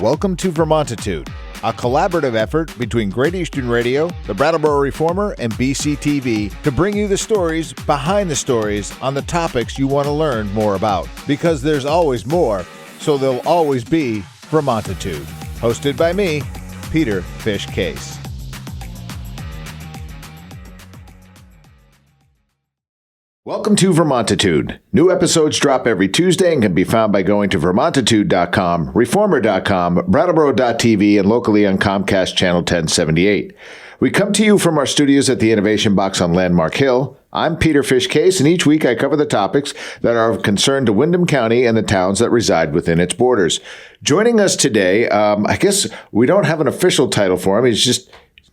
Welcome to Vermontitude, a collaborative effort between Great Eastern Radio, the Brattleboro Reformer, and BCTV to bring you the stories behind the stories on the topics you want to learn more about. Because there's always more, so there'll always be Vermontitude. Hosted by me, Peter Fish Case. Welcome to Vermontitude. New episodes drop every Tuesday and can be found by going to Vermontitude.com, Reformer.com, Brattleboro.tv, and locally on Comcast Channel 1078. We come to you from our studios at the Innovation Box on Landmark Hill. I'm Peter Fish Case, and each week I cover the topics that are of concern to Windham County and the towns that reside within its borders. Joining us today, I guess we don't have an official title for him. He's just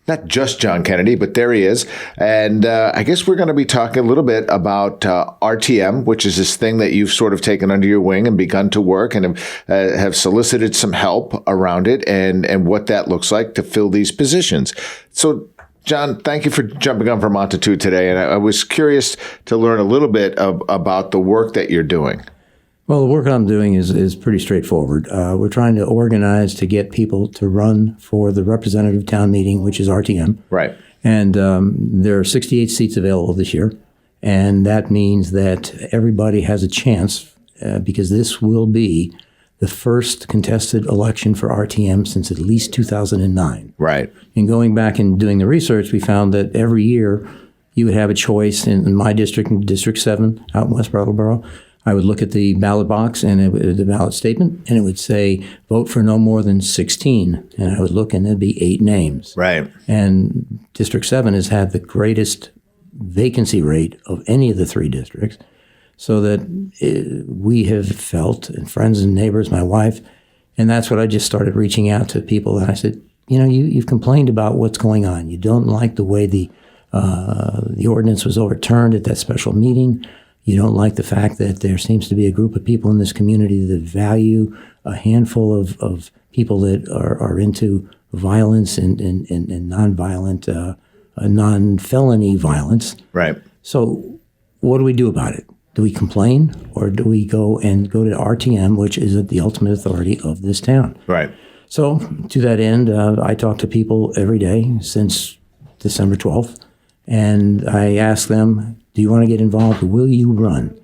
not just John Kennedy, but there he is. And I guess we're going to be talking a little bit about RTM, which is this thing that you've sort of taken under your wing and begun to work and have solicited some help around it and what that looks like to fill these positions. So, John, thank you for jumping on Vermontitude today. And I was curious to learn a little bit about the work that you're doing. Well, the work I'm doing is pretty straightforward. We're trying to organize to get people to run for the representative town meeting, which is RTM. Right. And there are 68 seats available this year. And that means that everybody has a chance because this will be the first contested election for RTM since at least 2009. Right. And going back and doing the research, we found that every year you would have a choice in my district, in District 7 out in West Brattleboro. I would look at the ballot box and the ballot statement, and it would say, vote for no more than 16. And I would look, and there'd be 8 names. Right. And District 7 has had the greatest vacancy rate of any of the 3 districts, so that we have felt, and friends and neighbors, my wife, and that's what I just started reaching out to people. And I said, you've complained about what's going on. You don't like the way the ordinance was overturned at that special meeting. You don't like the fact that there seems to be a group of people in this community that value a handful of people that are into violence and nonviolent, non-felony violence. Right. So what do we do about it? Do we complain, or do we go to RTM, which is the ultimate authority of this town? Right. So to that end, I talk to people every day since December 12th, and I ask them, do you want to get involved? Will you run?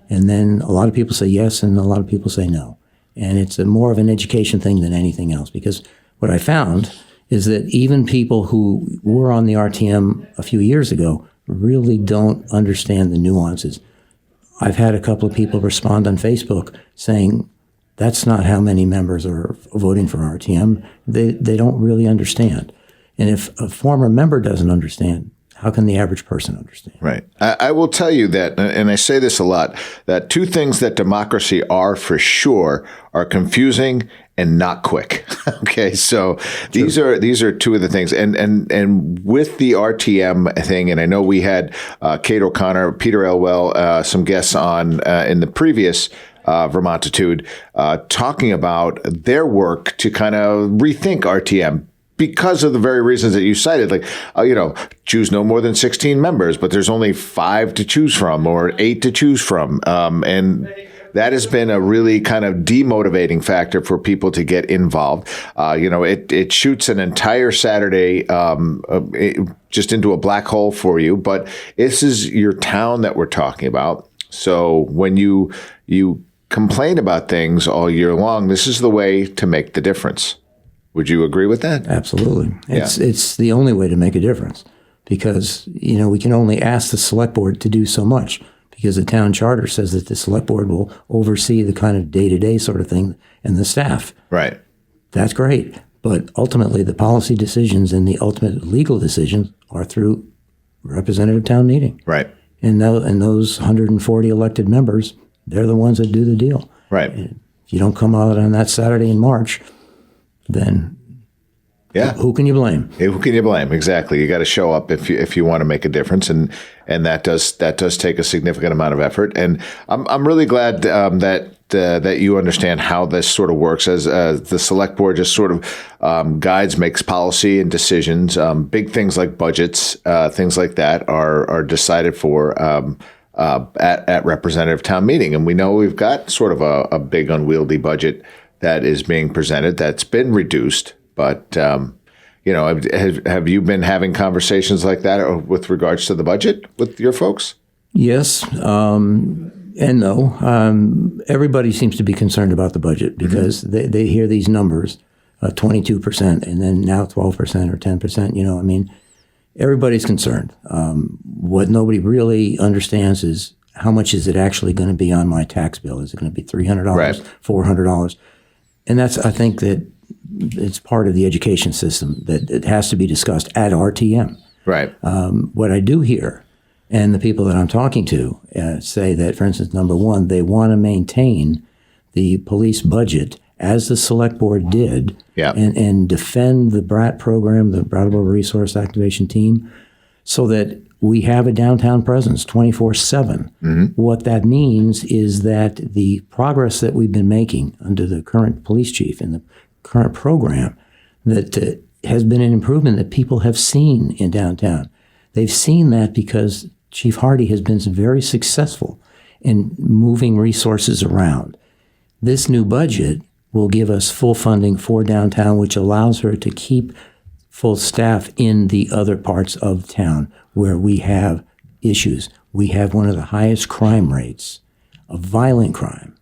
And then a lot of people say yes, and a lot of people say no. And it's more of an education thing than anything else, because what I found is that even people who were on the RTM a few years ago really don't understand the nuances. I've had a couple of people respond on Facebook saying, that's not how many members are voting for RTM. They don't really understand. And if a former member doesn't understand, how can the average person understand? Right. I will tell you that, and I say this a lot, that 2 things that democracy are for sure are confusing and not quick. Okay, so these are 2 of the things, and with the RTM thing, and I know we had Kate O'Connor, Peter Elwell, some guests on in the previous Vermontitude talking about their work to kind of rethink RTM. Because of the very reasons that you cited, like, choose no more than 16 members, but there's only 5 to choose from or 8 to choose from. And that has been a really kind of demotivating factor for people to get involved. It shoots an entire Saturday just into a black hole for you. But this is your town that we're talking about. So when you complain about things all year long, this is the way to make the difference. Would you agree with that? Absolutely. It's the only way to make a difference, because, we can only ask the select board to do so much, because the town charter says that the select board will oversee the kind of day-to-day sort of thing and the staff. Right. That's great. But ultimately, the policy decisions and the ultimate legal decisions are through representative town meeting. Right. And those 140 elected members, they're the ones that do the deal. Right. And if you don't come out on that Saturday in March, then who can you blame? Who can you blame? Exactly. You got to show up if you want to make a difference, and that does take a significant amount of effort. And I'm really glad that you understand how this sort of works, as the select board just sort of guides, makes policy and decisions. Big things like budgets, things like that are decided for at representative town meeting, and we know we've got sort of a big unwieldy budget that is being presented that's been reduced. But, have you been having conversations like that with regards to the budget with your folks? Yes, and no. Everybody seems to be concerned about the budget because they hear these numbers, 22%, and then now 12% or 10%. Everybody's concerned. What nobody really understands is how much is it actually going to be on my tax bill? Is it going to be $300, right. $400? And I think that it's part of the education system that it has to be discussed at RTM. Right. What I do hear, and the people that I'm talking to say that, for instance, number one, they want to maintain the police budget as the select board did, and defend the BRAT program, the Brattleboro Resource Activation Team, so that we have a downtown presence 24/7. What that means is that the progress that we've been making under the current police chief and the current program, that has been an improvement that people have seen in downtown. They've seen that because Chief Hardy has been very successful in moving resources around. This new budget will give us full funding for downtown, which allows her to keep full staff in the other parts of town where we have issues. We have one of the highest crime rates of violent crime.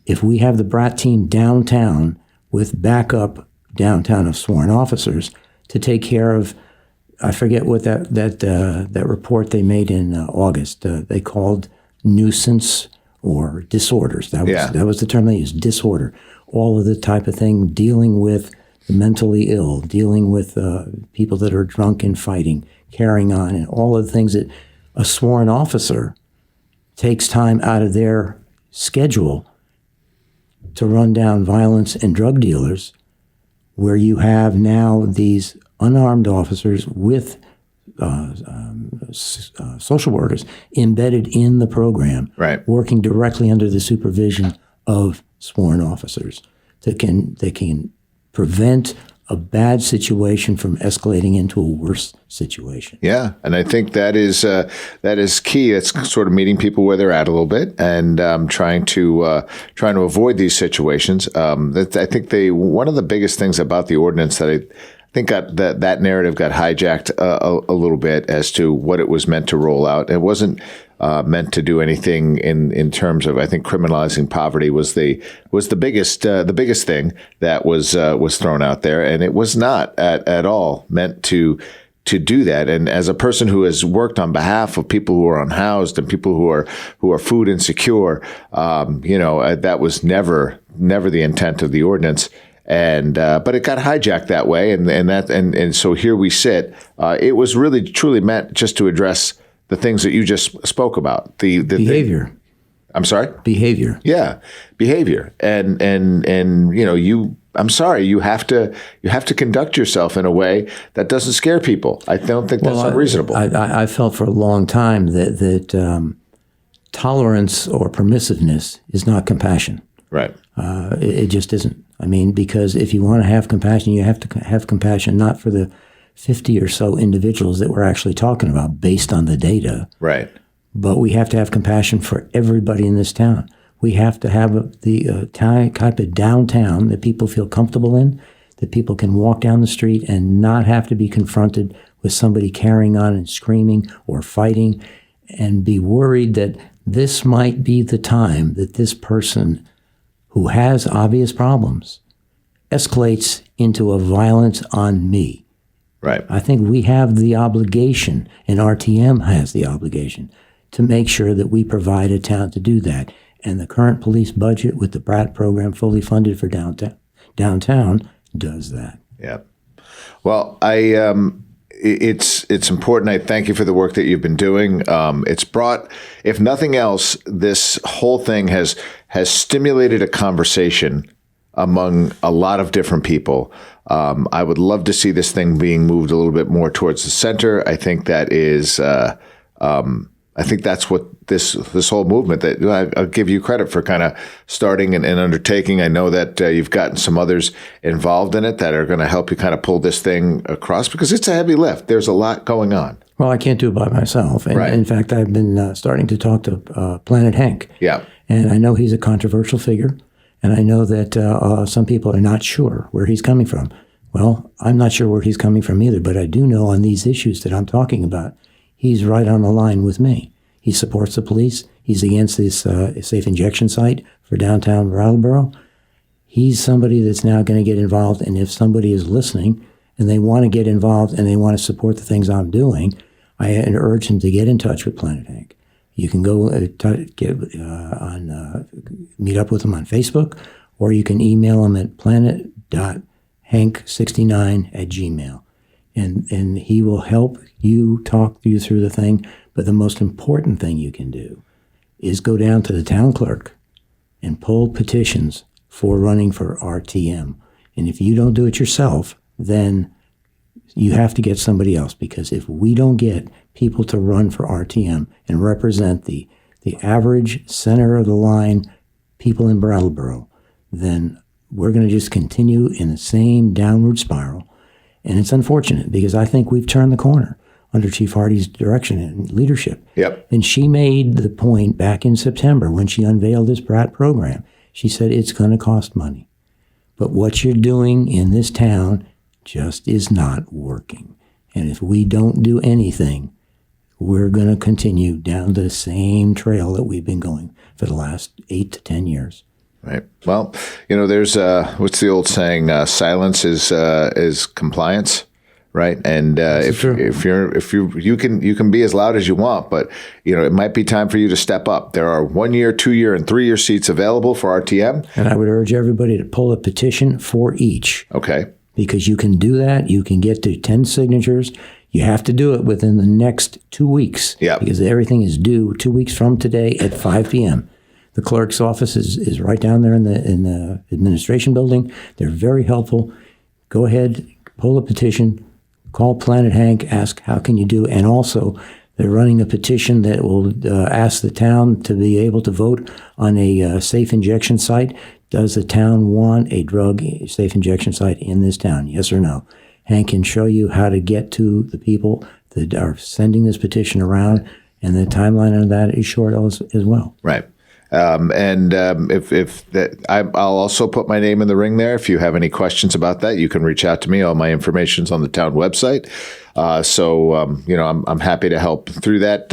If we have the BRAT team downtown with backup downtown of sworn officers to take care of, I forget what that report they made in August, they called nuisance or disorders. That was the term they used, disorder. All of the type of thing, dealing with the mentally ill, dealing with people that are drunk and fighting, carrying on, and all of the things that a sworn officer takes time out of their schedule to run down violence and drug dealers, where you have now these unarmed officers with social workers embedded in the program, right, working directly under the supervision of sworn officers that can prevent a bad situation from escalating into a worse situation. Yeah, and I think that is key. It's sort of meeting people where they're at a little bit and trying to avoid these situations. I think one of the biggest things about the ordinance that I think that narrative got hijacked a little bit as to what it was meant to roll out. It wasn't meant to do anything in terms of, I think, criminalizing poverty was the biggest thing that was thrown out there, and it was not at all meant to do that. And as a person who has worked on behalf of people who are unhoused and people who are food insecure, that was never the intent of the ordinance. And but it got hijacked that way, and so here we sit. It was really truly meant just to address the things that you just spoke about. The behavior. I'm sorry? Behavior. Yeah, behavior. And I'm sorry, you have to conduct yourself in a way that doesn't scare people. I don't think that's unreasonable. I felt for a long time that tolerance or permissiveness is not compassion. Right. It just isn't. Because if you want to have compassion, you have to have compassion not for the 50 or so individuals that we're actually talking about based on the data. Right. But we have to have compassion for everybody in this town. We have to have the type of downtown that people feel comfortable in, that people can walk down the street and not have to be confronted with somebody carrying on and screaming or fighting and be worried that this might be the time that this person who has obvious problems escalates into a violence on me. Right. I think we have the obligation, and RTM has the obligation, to make sure that we provide a town to do that. And the current police budget with the BRAT program fully funded for downtown does that. Yeah. Well, it's important. I thank you for the work that you've been doing. It's brought, if nothing else, this whole thing has stimulated a conversation among a lot of different people. I would love to see this thing being moved a little bit more towards the center. I think that is, I think that's what this whole movement that I'll give you credit for kind of starting and undertaking. I know that you've gotten some others involved in it that are going to help you kind of pull this thing across because it's a heavy lift. There's a lot going on. Well, I can't do it by myself. And right. In fact, I've been starting to talk to Planet Hank. Yeah. And I know he's a controversial figure. And I know that some people are not sure where he's coming from. Well, I'm not sure where he's coming from either, but I do know on these issues that I'm talking about, he's right on the line with me. He supports the police. He's against this safe injection site for downtown Brattleboro. He's somebody that's now going to get involved, and if somebody is listening and they want to get involved and they want to support the things I'm doing, I urge them to get in touch with Planet Hank. You can go meet up with him on Facebook, or you can email him at planet.hank69@gmail. And he will help you talk you through the thing. But the most important thing you can do is go down to the town clerk and pull petitions for running for RTM. And if you don't do it yourself, then you have to get somebody else, because if we don't get people to run for RTM and represent the average center of the line people in Brattleboro, then we're going to just continue in the same downward spiral. And it's unfortunate, because I think we've turned the corner under Chief Hardy's direction and leadership. Yep. And she made the point back in September when she unveiled this BRAT program. She said it's going to cost money. But what you're doing in this town just is not working. And if we don't do anything, we're going to continue down the same trail that we've been going for the last 8 to 10 years. Right. Well, there's what's the old saying? Silence is compliance, right? And if you can be as loud as you want, but it might be time for you to step up. There are 1 year, 2 year, and 3 year seats available for RTM. And I would urge everybody to pull a petition for each. Okay. Because you can do that. You can get to 10 signatures. You have to do it within the next 2 weeks. Yeah. Because everything is due 2 weeks from today at 5 p.m. The clerk's office is right down there in the administration building. They're very helpful. Go ahead, pull a petition, call Planet Hank, ask how can you do. And also, they're running a petition that will ask the town to be able to vote on a safe injection site. Does the town want a drug safe injection site in this town? Yes or no? Hank can show you how to get to the people that are sending this petition around, and the timeline on that is short as well. Right. I'll also put my name in the ring there. If you have any questions about that, you can reach out to me. All my information's on the town website. I'm happy to help through that.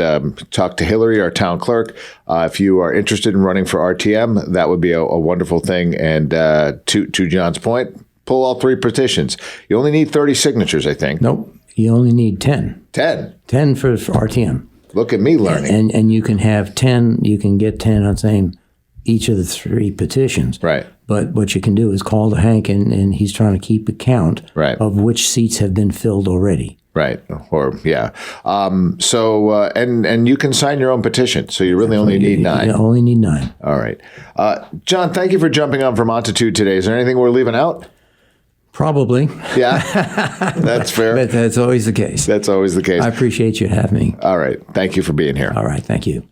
Talk to Hillary, our town clerk. If you are interested in running for RTM, that would be a wonderful thing. And to John's point, pull all 3 petitions. You only need 30 signatures, I think. Nope. You only need 10. 10? 10 for RTM. Look at me learning. And you can have 10, you can get 10 on saying each of the 3 petitions. Right. But what you can do is call to Hank, and he's trying to keep a count of which seats have been filled already. Right. Or, yeah. And you can sign your own petition. So you really only need 9. You only need 9. All right. John, thank you for jumping on Vermontitude today. Is there anything we're leaving out? Probably. Yeah, that's fair. But that's always the case. That's always the case. I appreciate you having me. All right. Thank you for being here. All right. Thank you.